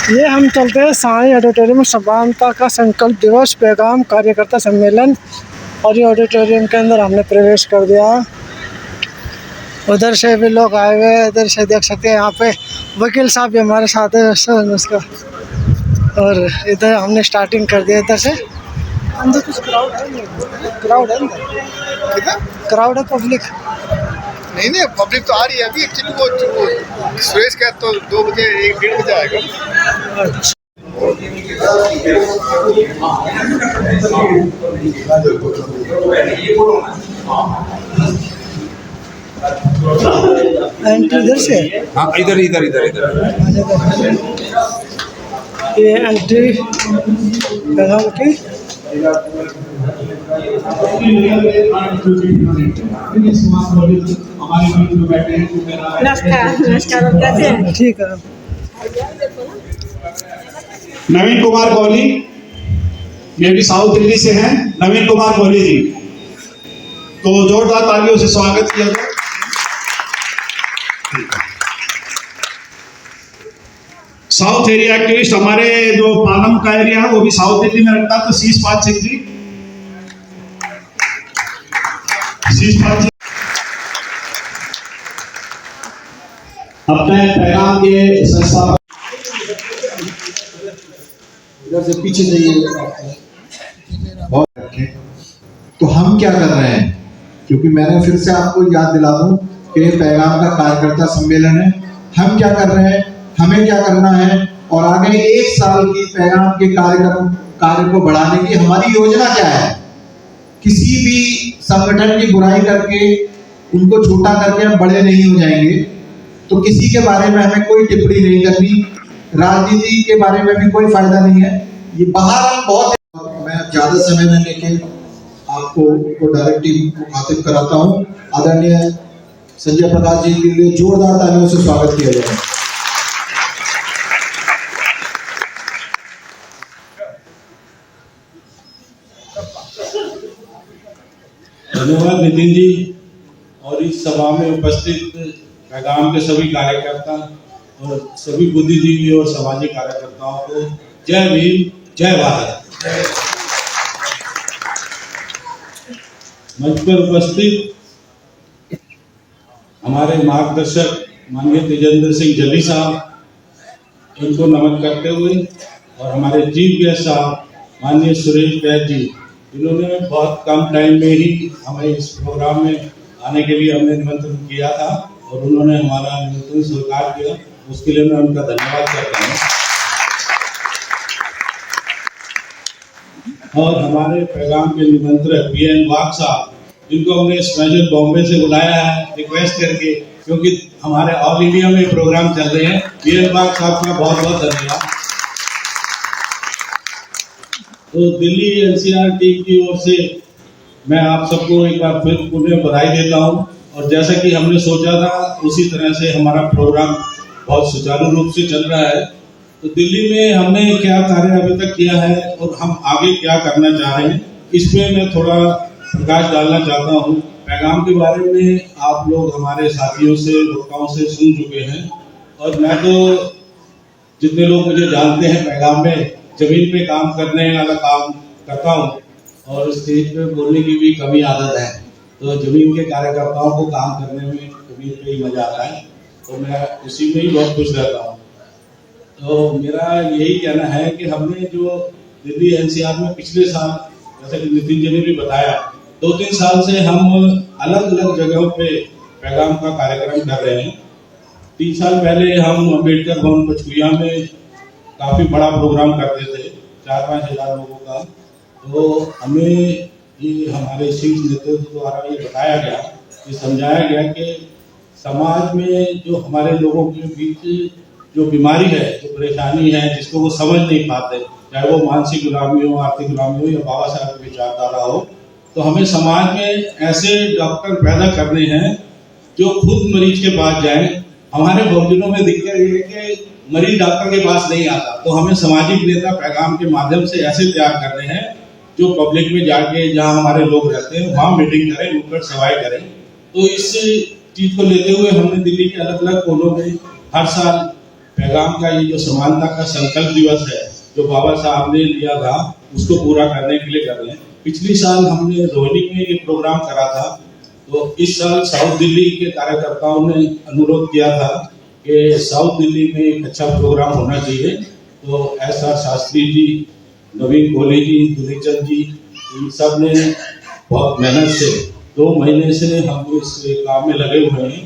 ये हम चलते हैं साई ऑडिटोरियम में समानता का संकल्प दिवस पैगाम कार्यकर्ता सम्मेलन, और ये ऑडिटोरियम के अंदर हमने प्रवेश कर दिया। उधर से भी लोग आए हुए हैं, इधर से देख सकते हैं। यहाँ पे वकील साहब भी हमारे साथ है उसका, और इधर हमने स्टार्टिंग कर दिया। इधर से अंदर कुछ क्राउड है अंदर, क्राउड है पब्लिक नहीं पब्लिक तो आ रही है अभी। एक्चुअली वो सुरेश का तो 2 बजे 1-1:30 बजे आएगा। अच्छा, एंट्री इधर से। हाँ, इधर इधर इधर इधर ये एंट्री पैगाम की। नमस्कार कैसे हैं? ठीक है। नवीन कुमार कोहली, ये भी साउथ दिल्ली से हैं। नवीन कुमार कोहली जी को जोरदार तालियों से स्वागत किया जाए। साउथ एरिया एक्टिविस्ट, हमारे जो पालम का एरिया है वो भी साउथ दिल्ली में रखता है। तो शीश पाल सिंह जी, शीश पाल सिंह अपने पैगाम के संस्थापक। इधर से पीछे जाइए। तो हम क्या कर रहे हैं, क्योंकि मैंने फिर से आपको याद दिला दूं कि ये पैगाम का कार्यकर्ता सम्मेलन है। हम क्या कर रहे हैं, हमें क्या करना है, और आगे 1 साल की पैगाम के कार्य को बढ़ाने की हमारी योजना क्या है। किसी भी संगठन की बुराई करके, उनको छोटा करके हम बड़े नहीं हो जाएंगे। तो किसी के बारे में हमें कोई टिप्पणी नहीं करनी, राजनीति के बारे में भी कोई फायदा नहीं है। ये बाहर हम बहुत, मैं ज्यादा समय में लेके आपको डायरेक्टली मुखातिब कराता हूँ। आदरणीय संजय प्रकाश जी के लिए जोरदार तालियों से स्वागत किया जाए। धन्यवाद नितिन जी, और इस सभा में उपस्थित पैगाम के सभी कार्यकर्ता और सभी बुद्धिजीवी और सामाजिक कार्यकर्ताओं को जय भीम, जय भारत। मंच पर उपस्थित हमारे मार्गदर्शक माननीय तेजेंद्र सिंह जल्ली साहब, इनको नमन करते हुए, और हमारे चीफ गेस्ट साहब माननीय सुरेश बैद जी, इन्होंने बहुत कम टाइम में ही हमें इस प्रोग्राम में आने के लिए हमने निमंत्रण किया था, और उन्होंने हमारा निमंत्रण स्वीकार किया। उसके लिए मैं उनका धन्यवाद करता हूँ। और हमारे पैगाम के निमंत्रक BN वाघ साहब, जिनको हमने स्पेशल बॉम्बे से बुलाया है रिक्वेस्ट करके, क्योंकि हमारे ऑल इंडिया में प्रोग्राम चल रहे हैं। BN वाघ साहब का बहुत बहुत धन्यवाद। तो दिल्ली NCR टीम की ओर से मैं आप सबको एक बार फिर पुनः बधाई देता हूँ। और जैसा कि हमने सोचा था, उसी तरह से हमारा प्रोग्राम बहुत सुचारू रूप से चल रहा है। तो दिल्ली में हमने क्या कार्य अभी तक किया है और हम आगे क्या करना चाह रहे हैं, इस पे मैं थोड़ा प्रकाश डालना चाहता हूँ। पैगाम के बारे में आप लोग हमारे साथियों से, वक्ताओं से सुन चुके हैं, और मैं तो जितने लोग मुझे जानते हैं पैगाम में जमीन पे काम करने वाला काम करता हूँ, और स्टेज पे बोलने की भी कमी आदत है। तो जमीन के कार्यकर्ताओं को काम करने में जमीन पे ही मजा आता है, तो मैं उसी में ही बहुत खुश रहता हूँ। तो मेरा यही कहना है कि हमने जो दिल्ली NCR में पिछले साल, जैसे कि नितिन जी ने भी बताया, 2-3 साल से हम अलग अलग जगहों पे पैगाम का कार्यक्रम कर रहे हैं। 3 साल पहले हम अम्बेडकर भवन पचकुया में काफ़ी बड़ा प्रोग्राम करते थे, 4-5 हज़ार लोगों का। तो हमें ये हमारे शीर्ष नेतृत्व द्वारा ये बताया गया, ये समझाया गया कि समाज में जो हमारे लोगों के बीच जो बीमारी है, जो परेशानी है, जिसको वो समझ नहीं पाते, चाहे वो मानसिक गुलामी हो, आर्थिक गुलामी हो, या बाबा साहब की विचारधारा हो, तो हमें समाज में ऐसे डॉक्टर पैदा करने हैं जो खुद मरीज के पास जाएं। हमारे बहुजनों में दिक्कत ये है कि मरीज डॉक्टर के पास नहीं आता, तो हमें सामाजिक नेता पैगाम के माध्यम से ऐसे तैयार करने हैं जो पब्लिक में जाके, जहाँ हमारे लोग रहते हैं, वहाँ मीटिंग करें, नुक्कड़ सवाई करें। तो इस चीज को लेते हुए हमने दिल्ली के अलग अलग कोनों में हर साल पैगाम का ये जो समानता का संकल्प दिवस है जो बाबा साहब ने लिया था उसको पूरा करने के लिए कर रहे हैं। पिछली साल हमने रोहिणी में ये प्रोग्राम करा था, तो इस साल साउथ दिल्ली के कार्यकर्ताओं ने अनुरोध किया था कि साउथ दिल्ली में एक अच्छा प्रोग्राम होना चाहिए। तो एस.आर. शास्त्री जी, नवीन कोहली जी, दुलीचंद जी, इन सब ने बहुत मेहनत से 2 महीने से हम इस काम में लगे हुए हैं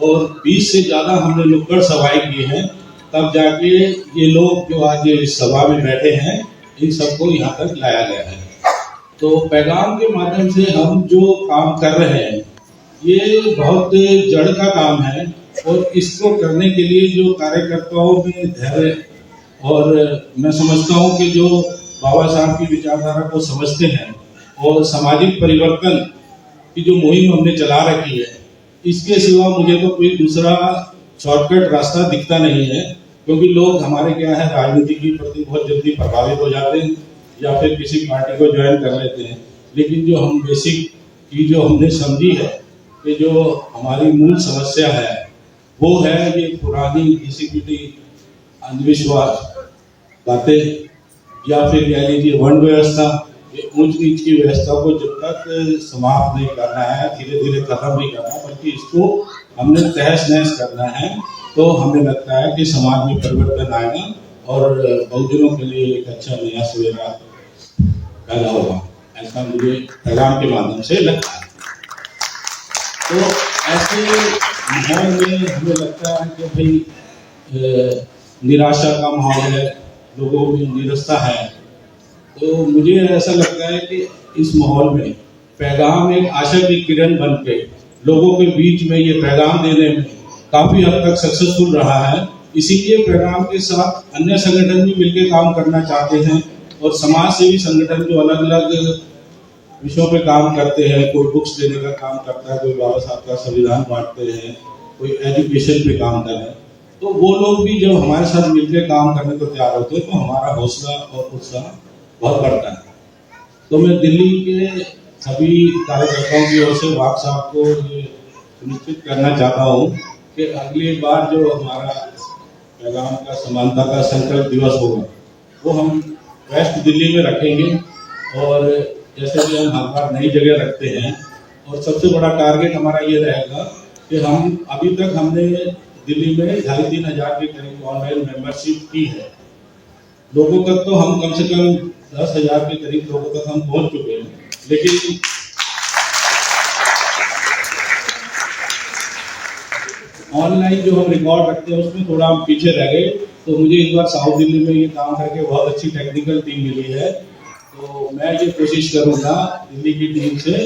और 20 से ज़्यादा हमने नुक्कड़ सभाएं की हैं, तब जाके ये लोग जो आज इस सभा में बैठे हैं इन सबको यहाँ तक लाया गया है। तो पैगाम के माध्यम से हम जो काम कर रहे हैं ये बहुत जड़ का काम है और इसको करने के लिए जो कार्यकर्ताओं में धैर्य और मैं समझता हूँ कि जो बाबा साहब की विचारधारा को समझते हैं और सामाजिक परिवर्तन की जो मुहिम हमने चला रखी है, इसके सिवा मुझे तो कोई दूसरा शॉर्टकट रास्ता दिखता नहीं है। क्योंकि लोग हमारे क्या है राजनीति के प्रति बहुत जल्दी प्रभावित हो जाते हैं या फिर किसी पार्टी को ज्वाइन कर लेते हैं, लेकिन जो हम बेसिक की जो हमने समझी है कि जो हमारी मूल समस्या है वो है ये पुरानी घिसी-पिटी अंधविश्वास बातें या फिर कह लीजिए वर्ण व्यवस्था, ये ऊंच नीच की व्यवस्था को जब तक समाप्त नहीं करना है, धीरे धीरे खत्म नहीं करना, बल्कि इसको हमने तहस नहस करना है, तो हमें लगता है कि समाज में परिवर्तन आएगा और बहुजनों के लिए एक अच्छा नया सवेरा पैदा होगा, ऐसा मुझे पैगाम के माध्यम से लगता है। तो ऐसे माहौल में हमें लगता है कि भाई निराशा का माहौल है, लोगों में निरस्ता है, तो मुझे ऐसा लगता है कि इस माहौल में पैगाम एक आशा की किरण बन के लोगों के बीच में ये पैगाम देने में काफ़ी हद तक सक्सेसफुल रहा है। इसीलिए पैगाम के साथ अन्य संगठन भी मिलकर काम करना चाहते हैं और समाज सेवी संगठन जो अलग अलग विषयों पे काम करते हैं, कोई बुक्स देने का काम करता है, कोई बाबा साहब का संविधान बांटते हैं, कोई एजुकेशन पे काम कर रहे हैं, तो वो लोग भी जब हमारे साथ मिलकर काम करने को तैयार होते हैं तो हमारा हौसला और उत्साह बहुत बढ़ता है। तो मैं दिल्ली के सभी कार्यकर्ताओं की ओर से वाक साहब को ये सुनिश्चित करना चाहता हूँ कि अगली बार जो हमारा पैगाम का समानता का संकल्प दिवस होगा वो हम वेस्ट दिल्ली में रखेंगे और जैसे कि हम हर बार नई जगह रखते हैं और सबसे बड़ा टारगेट हमारा ये रहेगा कि हम अभी तक हमने दिल्ली में 2,500-3 हज़ार के करीब ऑनलाइन मेंबरशिप की है। लोगों तक तो हम कम से कम 10,000 के करीब लोगों तक हम पहुंच चुके हैं, लेकिन ऑनलाइन जो हम रिकॉर्ड रखते हैं उसमें थोड़ा हम पीछे रह गए। तो मुझे इस बार साउथ दिल्ली में ये काम करके बहुत अच्छी टेक्निकल टीम मिली है, तो मैं ये कोशिश करूंगा दिल्ली की टीम से,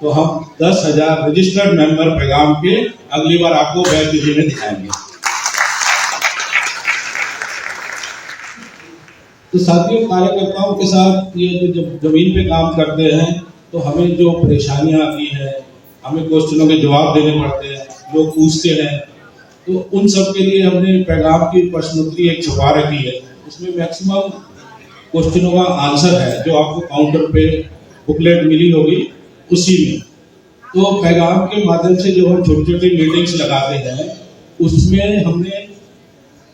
तो हम 10,000 रजिस्टर्ड मेंबर पैगाम के अगली बार आपको वेस्ट दिल्ली में दिखाएंगे। तो साथियों, कार्यकर्ताओं के साथ ये जो जब जमीन पे काम करते हैं तो हमें जो परेशानियां आती है, हमें क्वेश्चनों के जवाब देने पड़ते हैं, लोग पूछते हैं, तो उन सब के लिए हमने पैगाम की प्रश्नोत्तरी एक छुपा रखी है। उसमें मैक्सिमम क्वेश्चनों का आंसर है जो आपको काउंटर पे बुकलेट मिली होगी उसी में। तो पैगाम के माध्यम से जो हम छोटी छोटी मीटिंग्स लगाते हैं उसमें हमने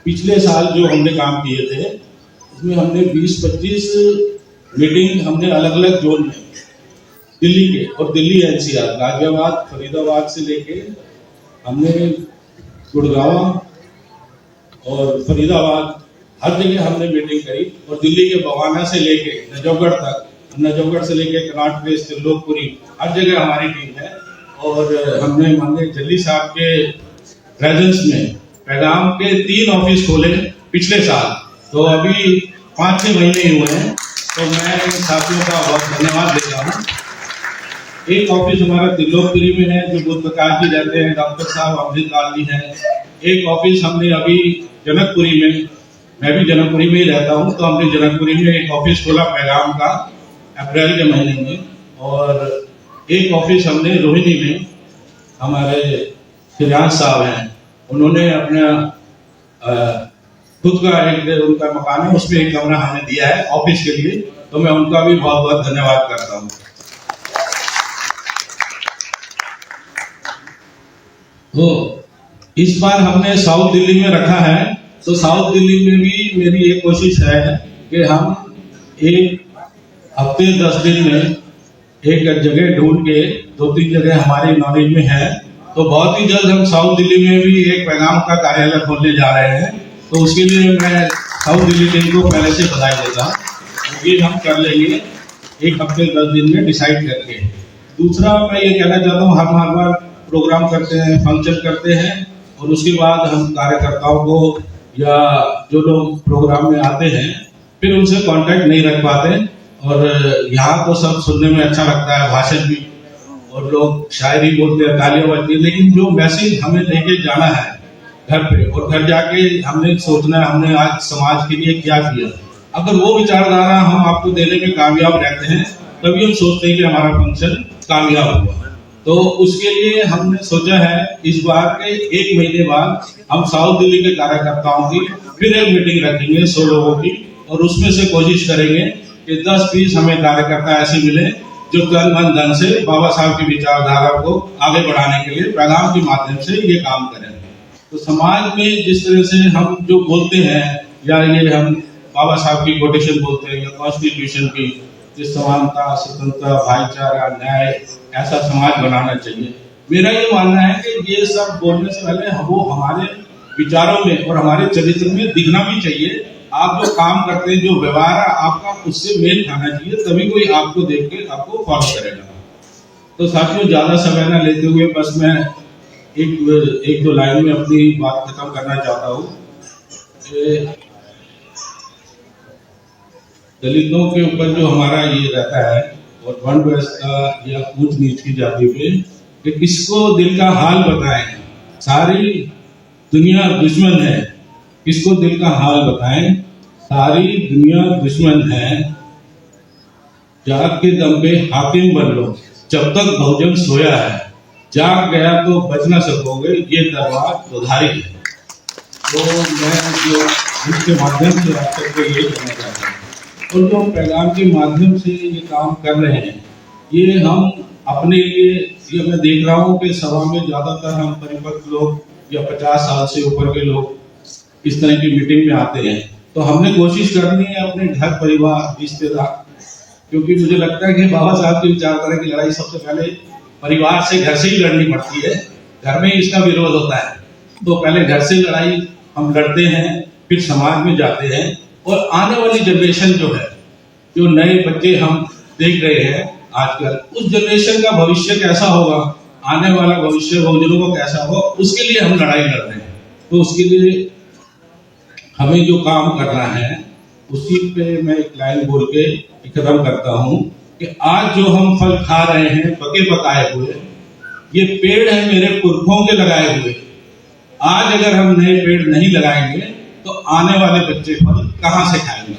पिछले साल जो हमने काम किए थे उसमें हमने 20-25 मीटिंग हमने अलग अलग जोन में दिल्ली के और दिल्ली एनसीआर, गाजियाबाद, फरीदाबाद से लेके हमने गुड़गांव और फरीदाबाद हर जगह हमने मीटिंग करी और दिल्ली के बवाना से लेके नजफगढ़ तक, नजफगढ़ से लेके कनाट प्लेस, त्रिलोकपुरी, हर जगह हमारी टीम है। और हमने माननीय जल्ली साहब के प्रेजेंस में पैगाम के 3 ऑफिस खोले पिछले साल, तो अभी 5-6 महीने ही हुए हैं, तो मैं इन साथियों का बहुत धन्यवाद देता हूँ। एक ऑफिस हमारा त्रिलोकपुरी में है जो बुद्ध प्रकाश जी रहते हैं, डॉक्टर साहब अमृत लाल जी हैं। एक ऑफिस हमने अभी जनकपुरी में, मैं भी जनकपुरी में ही रहता हूँ, तो हमने जनकपुरी में एक ऑफिस खोला पैगाम का अप्रैल के महीने में, और एक ऑफिस हमने रोहिणी में, हमारे फिराज साहब हैं, उन्होंने अपना खुद का एक उनका मकान है उसमें एक कमरा हमें दिया है ऑफिस के लिए, तो मैं उनका भी बहुत बहुत धन्यवाद करता हूँ। तो इस बार हमने साउथ दिल्ली में रखा है तो साउथ दिल्ली में भी मेरी ये कोशिश है कि हम एक हफ्ते 10 दिन में एक जगह ढूंढ के 2-3 जगह हमारी नॉलेज में है, तो बहुत ही जल्द हम साउथ दिल्ली में भी एक पैगाम का कार्यालय खोलने जा रहे हैं। तो उसके लिए मैं साउथ दिल्ली टीम को पहले से बधाई देता हूँ। ये हम कर लेंगे एक हफ्ते 10 दिन में डिसाइड करके। दूसरा मैं ये कहना चाहता हूँ, हम हर बार प्रोग्राम करते हैं, फंक्शन करते हैं और उसके बाद हम कार्यकर्ताओं को या जो लोग प्रोग्राम में आते हैं फिर उनसे कांटेक्ट नहीं रख पाते। और यहाँ तो सब सुनने में अच्छा लगता है, भाषण भी, और लोग शायरी बोलते हैं, तालियां बजती है, लेकिन जो मैसेज हमें लेके जाना है घर पे और घर जाके हमने सोचना है हमने आज समाज के लिए क्या किया। अगर वो विचारधारा हम आपको देने में कामयाब रहते हैं तभी हम सोचते हैं कि हमारा फंक्शन कामयाब हुआ। तो उसके लिए हमने सोचा है इस बार के 1 महीने बाद हम साउथ दिल्ली के कार्यकर्ताओं की फिर एक मीटिंग रखेंगे 100 लोगों की, और उसमें से कोशिश करेंगे कि 10-20 हमें कार्यकर्ता ऐसे मिले जो तन मन धन से बाबा साहब की विचारधारा को आगे बढ़ाने के लिए पैगाम के माध्यम से ये काम करें। तो समाज में जिस तरह से हम जो बोलते हैं या ये हम बाबा साहब की कोटेशन बोलते हैं या कॉन्स्टिट्यूशन की, जिस समानता, स्वतंत्रता, भाईचारा, न्याय, ऐसा समाज बनाना चाहिए। मेरा ये मानना है कि ये सब बोलने से पहले वो हमारे विचारों में और हमारे चरित्र में दिखना भी चाहिए। आप जो काम करते हैं, जो व्यवहार है आपका, उससे मेल खाना चाहिए, तभी कोई आपको देख के आपको फॉलो करेगा। तो साथियों, ज्यादा समय न लेते हुए बस मैं एक दो लाइन में अपनी बात खत्म करना चाहता हूँ। दलितों के ऊपर जो हमारा ये रहता है और वर्ण व्यवस्था या ऊंच नीच की जाति पे कि किसको दिल का हाल बताएं, सारी दुनिया दुश्मन है, किसको दिल का हाल बताएं, सारी दुनिया दुश्मन है, जाग के दम पे हाकिम बन लो जब तक बहुजन सोया है, जाग गया तो बच ना सकोगे, ये दरबार उधारी है। तो मैं जो इसके माध्यम से आप सबको ये कहना चाहता हूँ, और जो पैगाम के माध्यम से ये काम कर रहे हैं, ये हम अपने लिए, ये मैं देख रहा हूँ कि सभा में ज्यादातर हम परिपक्व लोग या 50 साल से ऊपर के लोग इस तरह की मीटिंग में आते हैं। तो हमने कोशिश करनी है अपने घर परिवार रिश्तेदार, क्योंकि मुझे लगता है कि बाबा साहब की विचारधारा की लड़ाई सबसे पहले परिवार से, घर से ही लड़नी पड़ती है। घर में ही इसका विरोध होता है, तो पहले घर से लड़ाई हम लड़ते हैं, फिर समाज में जाते हैं। और आने वाली जनरेशन जो है, जो नए बच्चे हम देख रहे हैं आजकल, उस जनरेशन का भविष्य कैसा होगा, आने वाला भविष्य बहुजनों को कैसा होगा, उसके लिए हम लड़ाई लड़ रहे हैं। तो उसके लिए हमें जो काम करना है उसी पे मैं एक लाइन बोल के खत्म करता हूँ कि आज जो हम फल खा रहे हैं पके पकाए हुए, ये पेड़ है मेरे पुरखों के लगाए हुए। आज अगर हम नए पेड़ नहीं लगाएंगे तो आने वाले बच्चे फल कहाँ से खाएंगे।